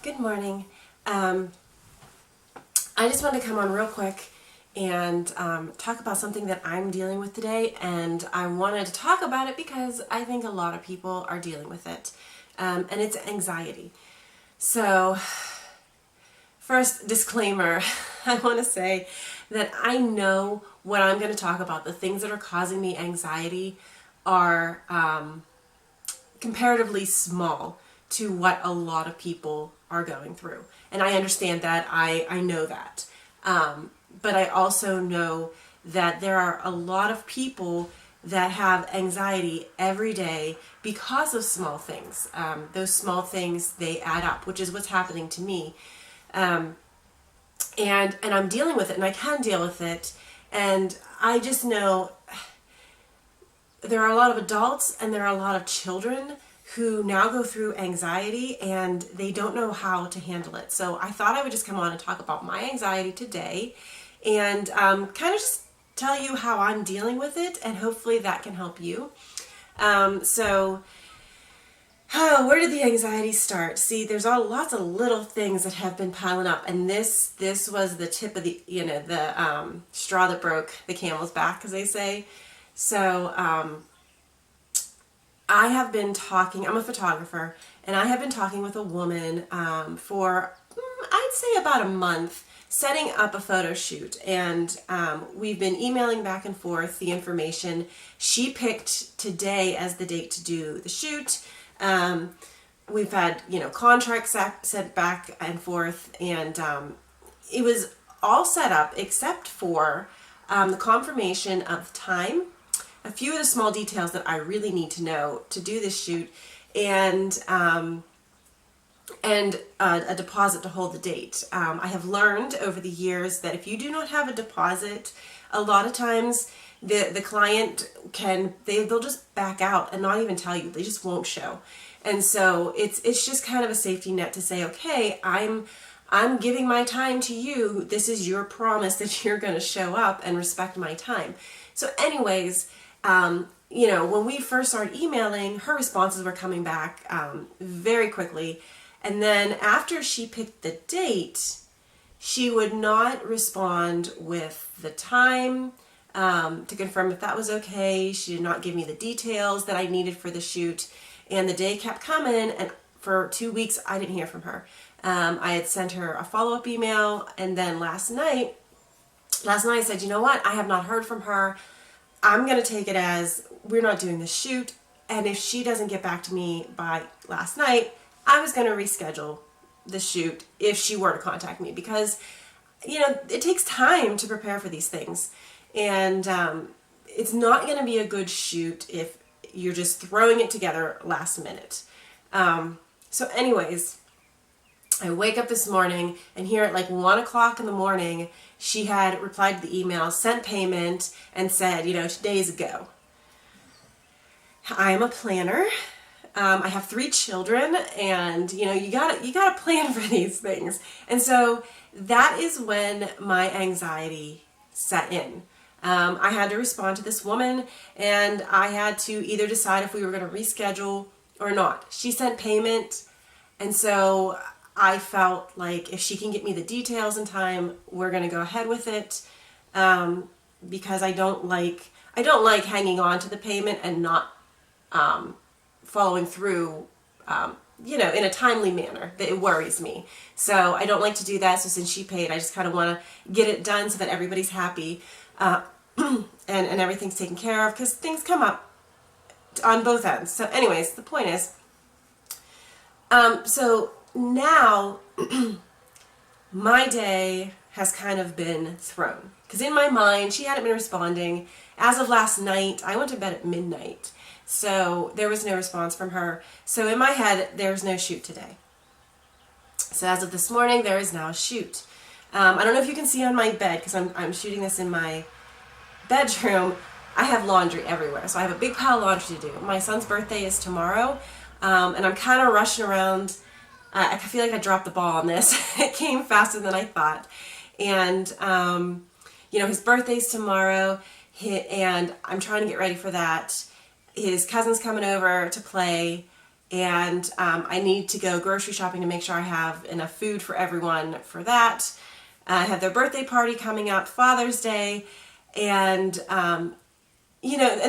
Good morning. I just wanted to come on real quick and talk about something that I'm dealing with today, and I wanted to talk about it because I think a lot of people are dealing with it, and it's anxiety. So, first disclaimer, I want to say that I know what I'm going to talk about, the things that are causing me anxiety, are comparatively small to what a lot of people are going through. And I understand that, I know that. But I also know that there are a lot of people that have anxiety every day because of small things. Those small things, they add up, which is what's happening to me. And I'm dealing with it, and I can deal with it. And I just know there are a lot of adults and there are a lot of children who now go through anxiety and they don't know how to handle it. So I thought I would just come on and talk about my anxiety today and kind of just tell you how I'm dealing with it, and hopefully that can help you. Where did the anxiety start? See, there's lots of little things that have been piling up, and this was the tip of the straw that broke the camel's back, as they say. So I have been talking. I'm a photographer, and I have been talking with a woman for I'd say about a month, setting up a photo shoot, and we've been emailing back and forth the information. She picked today as the date to do the shoot. We've had, contracts set back and forth, and it was all set up except for the confirmation of time, a few of the small details that I really need to know to do this shoot, and a deposit to hold the date. I have learned over the years that if you do not have a deposit, a lot of times the client they'll just back out and not even tell you. They just won't show. And so it's just kind of a safety net to say, okay, I'm giving my time to you. This is your promise that you're going to show up and respect my time. So anyways, when we first started emailing, her responses were coming back very quickly. And then after she picked the date, she would not respond with the time to confirm if that was okay. She did not give me the details that I needed for the shoot. And the day kept coming, and for 2 weeks, I didn't hear from her. I had sent her a follow-up email, and then last night I said, you know what? I have not heard from her. I'm going to take it as we're not doing the shoot, and if she doesn't get back to me by last night, I was going to reschedule the shoot if she were to contact me, because, it takes time to prepare for these things, and it's not going to be a good shoot if you're just throwing it together last minute. So anyways, I wake up this morning, and here at like 1 o'clock in the morning, she had replied to the email, sent payment, and said, today's a go. I'm a planner. I have 3 children, and you gotta plan for these things. And so that is when my anxiety set in. I had to respond to this woman, and I had to either decide if we were going to reschedule or not. She sent payment, and so I felt like if she can get me the details in time, we're going to go ahead with it, because I don't like hanging on to the payment and not following through, in a timely manner. It worries me. So I don't like to do that. So since she paid, I just kind of want to get it done so that everybody's happy, and everything's taken care of, because things come up on both ends. So anyways, the point is, so now my day has kind of been thrown, because in my mind she hadn't been responding. As of last night, I went to bed at midnight, so there was no response from her. So in my head, there's no shoot today. So as of this morning, there is now a shoot. I don't know if you can see on my bed, because I'm shooting this in my bedroom. I have laundry everywhere, so I have a big pile of laundry to do. My son's birthday is tomorrow, and I'm kind of rushing around. I feel like I dropped the ball on this. It came faster than I thought. And, his birthday's tomorrow, and I'm trying to get ready for that. His cousin's coming over to play, and I need to go grocery shopping to make sure I have enough food for everyone for that. I have their birthday party coming up, Father's Day, and and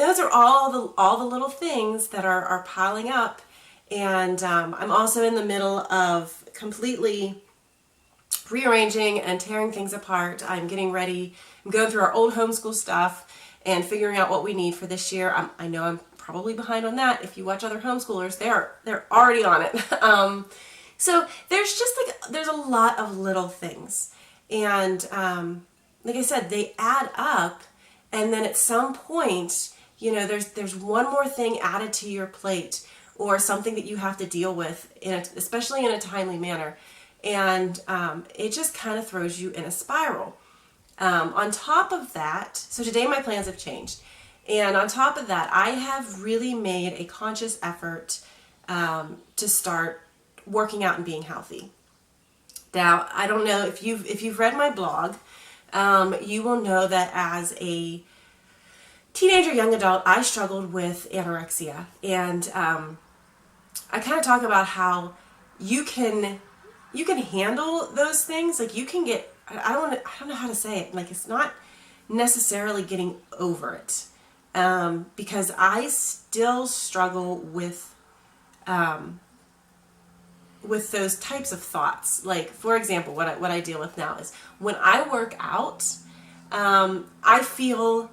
those are all the little things that are piling up. And I'm also in the middle of completely rearranging and tearing things apart. I'm getting ready. I'm going through our old homeschool stuff and figuring out what we need for this year. I know I'm probably behind on that. If you watch other homeschoolers, they're already on it. So there's a lot of little things, and like I said, they add up, and then at some point, there's one more thing added to your plate, or something that you have to deal with, especially in a timely manner, and it just kind of throws you in a spiral. On top of that, so today my plans have changed. And on top of that, I have really made a conscious effort to start working out and being healthy. Now, I don't know if you've read my blog, you will know that as a teenager, young adult, I struggled with anorexia. And I kind of talk about how you can handle those things. Like you can get, I don't know how to say it. Like it's not necessarily getting over it. Because I still struggle with those types of thoughts. Like, for example, what I deal with now is when I work out, I feel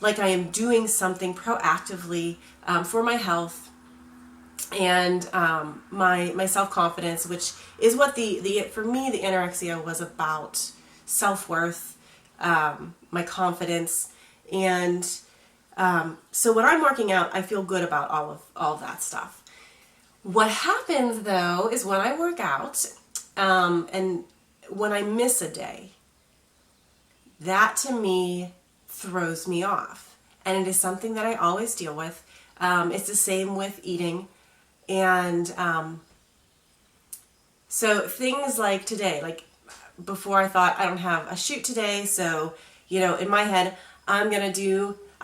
like I am doing something proactively for my health and my self-confidence, which is what for me the anorexia was about: self-worth, my confidence, and so when I'm working out, I feel good about all of that stuff. What happens though is when I work out, and when I miss a day, that to me throws me off, and it is something that I always deal with. It's the same with eating, and so things like today, like before I thought I don't have a shoot today, so in my head I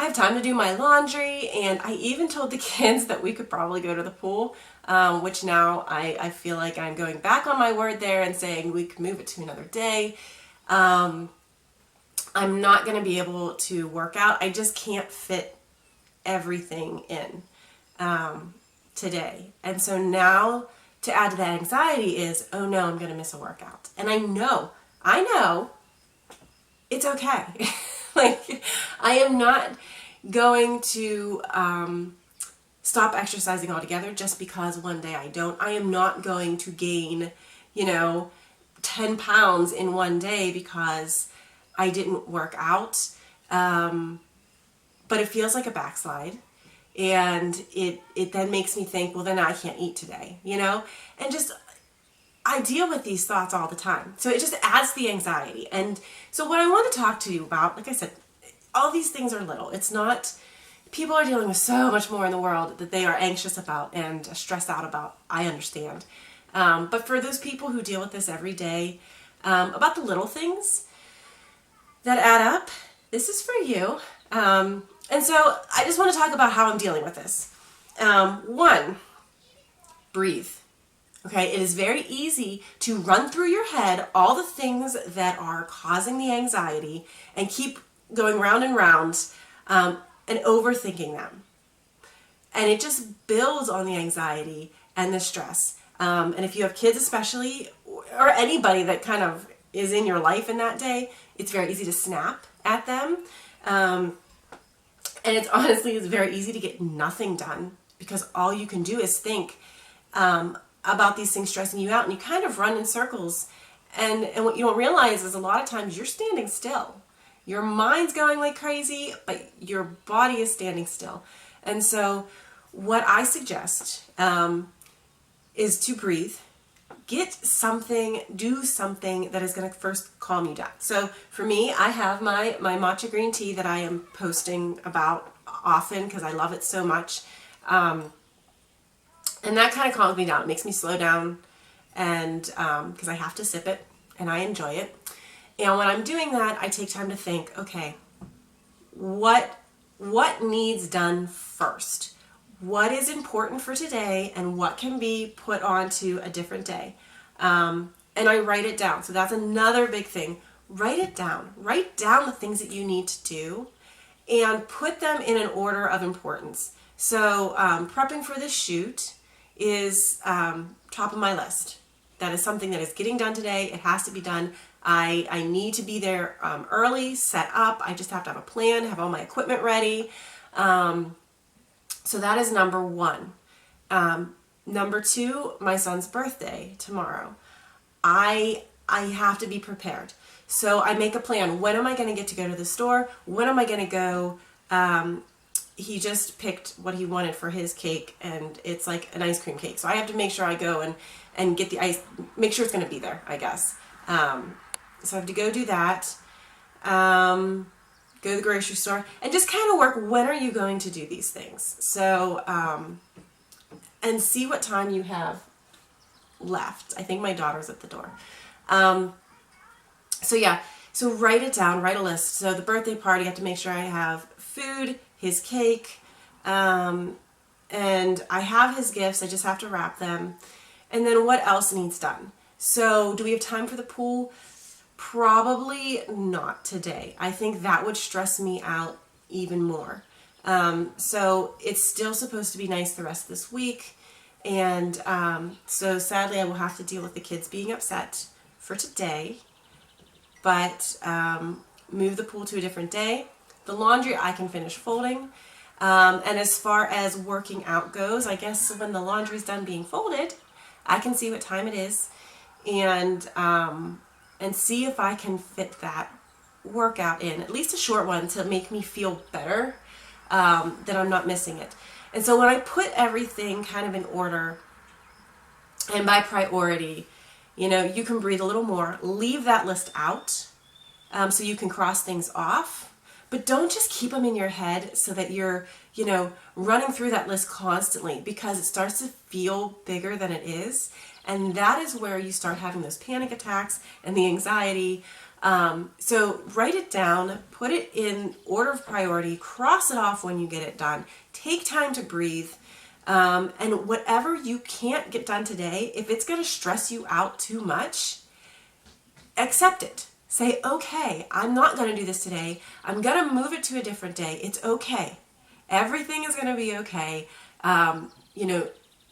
have time to do my laundry, and I even told the kids that we could probably go to the pool, which now I feel like I'm going back on my word there and saying we could move it to another day. I'm not going to be able to work out. I just can't fit everything in today. And so now to add to that anxiety is, oh no, I'm going to miss a workout. And I know it's okay. Like, I am not going to stop exercising altogether just because one day I don't. I am not going to gain, 10 pounds in one day because I didn't work out. But it feels like a backslide. And it then makes me think, well, then I can't eat today, And just, I deal with these thoughts all the time. So it just adds to the anxiety. And so what I want to talk to you about, like I said, all these things are little. It's not, people are dealing with so much more in the world that they are anxious about and stressed out about. I understand. But for those people who deal with this every day, about the little things that add up, this is for you. And so I just want to talk about how I'm dealing with this. One, breathe. Okay, it is very easy to run through your head all the things that are causing the anxiety and keep going round and round and overthinking them. And it just builds on the anxiety and the stress. And if you have kids especially, or anybody that kind of is in your life in that day, it's very easy to snap at them. And it's very easy to get nothing done because all you can do is think about these things stressing you out, and you kind of run in circles. And what you don't realize is a lot of times you're standing still. Your mind's going like crazy, but your body is standing still. And so what I suggest is to breathe. Do something that is going to first calm you down. So for me, I have my matcha green tea that I am posting about often because I love it so much. And that kind of calms me down. It makes me slow down, and because I have to sip it and I enjoy it. And when I'm doing that, I take time to think, okay, what needs done first? what is important for today and what can be put onto a different day. And I write it down. So that's another big thing. Write it down. Write down the things that you need to do and put them in an order of importance. So prepping for this shoot is top of my list. That is something that is getting done today. It has to be done. I need to be there early, set up. I just have to have a plan, have all my equipment ready. So that is number one. Number two, my son's birthday tomorrow. I have to be prepared. So I make a plan. When am I going to get to go to the store? When am I going to go? He just picked what he wanted for his cake, and it's like an ice cream cake. So I have to make sure I go and get the ice, make sure it's going to be there, I guess. So I have to go do that. Go to the grocery store and just kind of work, when are you going to do these things? So, and see what time you have left. I think my daughter's at the door. So yeah, so write it down, write a list. So the birthday party, I have to make sure I have food, his cake, and I have his gifts. I just have to wrap them. And then what else needs done? So do we have time for the pool? Probably not today. I think that would stress me out even more. So it's still supposed to be nice the rest of this week. And so sadly, I will have to deal with the kids being upset for today. But move the pool to a different day. The laundry I can finish folding. And as far as working out goes, I guess when the laundry's done being folded, I can see what time it is and see if I can fit that workout in, at least a short one, to make me feel better that I'm not missing it. And so when I put everything kind of in order and by priority, you know, you can breathe a little more, leave that list out so you can cross things off. But don't just keep them in your head so that you're, you know, running through that list constantly, because it starts to feel bigger than it is. And that is where you start having those panic attacks and the anxiety. So write it down, put it in order of priority, cross it off when you get it done. Take time to breathe. And whatever you can't get done today, if it's going to stress you out too much, accept it. Say, okay, I'm not going to do this today. I'm going to move it to a different day. It's okay. Everything is going to be okay. You know,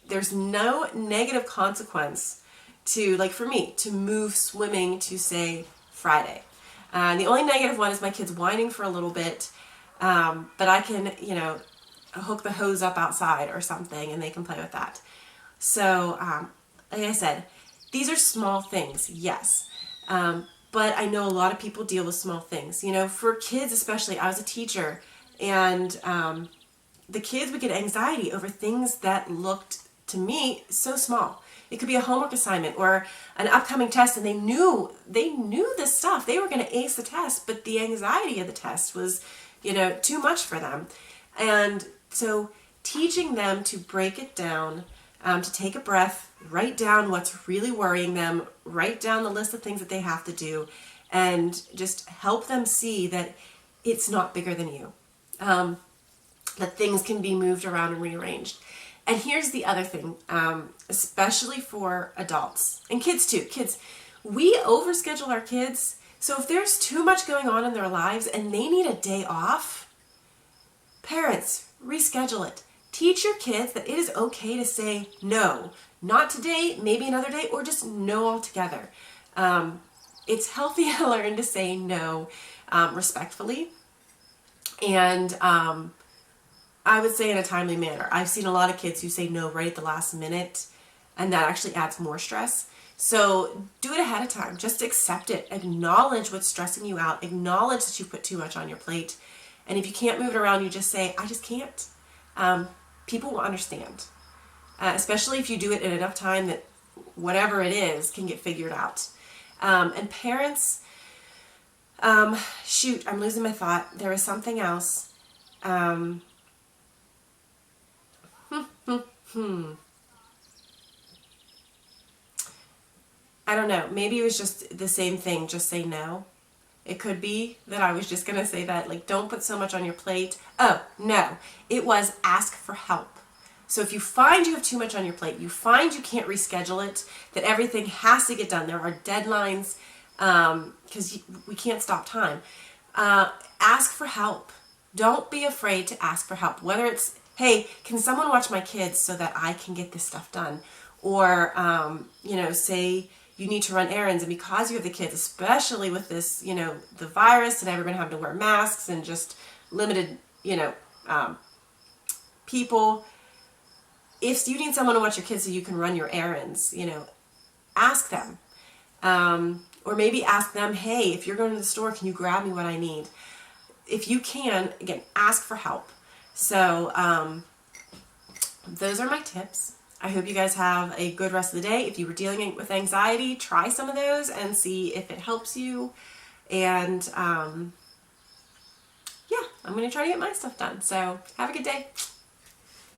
there's no negative consequence to, like for me, to move swimming to, say, Friday. The only negative one is my kids whining for a little bit, but I can, you know, hook the hose up outside or something and they can play with that. So, like I said, these are small things, yes. But I know a lot of people deal with small things. You know, for kids especially, I was a teacher, and the kids would get anxiety over things that looked, to me, so small. It could be a homework assignment or an upcoming test, and they knew this stuff. They were going to ace the test, but the anxiety of the test was, you know, too much for them. And so teaching them to break it down, to take a breath, write down what's really worrying them, write down the list of things that they have to do, and just help them see that it's not bigger than you, that things can be moved around and rearranged. And here's the other thing, especially for adults and kids too. Kids, we overschedule our kids. So if there's too much going on in their lives and they need a day off, parents, reschedule it. Teach your kids that it is okay to say no. Not today, maybe another day, or just no altogether. It's healthy to learn to say no respectfully. And I would say in a timely manner. I've seen a lot of kids who say no right at the last minute, and that actually adds more stress. So do it ahead of time. Just accept it. Acknowledge what's stressing you out. Acknowledge that you put too much on your plate. And if you can't move it around, you just say, I just can't. People will understand. Especially if you do it in enough time that whatever it is can get figured out. And parents, shoot, I'm losing my thought. There was something else. I don't know. Maybe it was just the same thing. Just say no. It could be that I was just going to say that, like, don't put so much on your plate. Oh, no. It was ask for help. So if you find you have too much on your plate, you find you can't reschedule it, that everything has to get done, there are deadlines, because we can't stop time, ask for help. Don't be afraid to ask for help. Whether it's, hey, can someone watch my kids so that I can get this stuff done? Or, say you need to run errands, and because you have the kids, especially with this, the virus and everyone having to wear masks and just limited, people, if you need someone to watch your kids so you can run your errands, ask them. Or maybe ask them, hey, if you're going to the store, can you grab me what I need? If you can, again, ask for help. So those are my tips. I hope you guys have a good rest of the day. If you were dealing with anxiety, try some of those and see if it helps you. And I'm going to try to get my stuff done. So have a good day.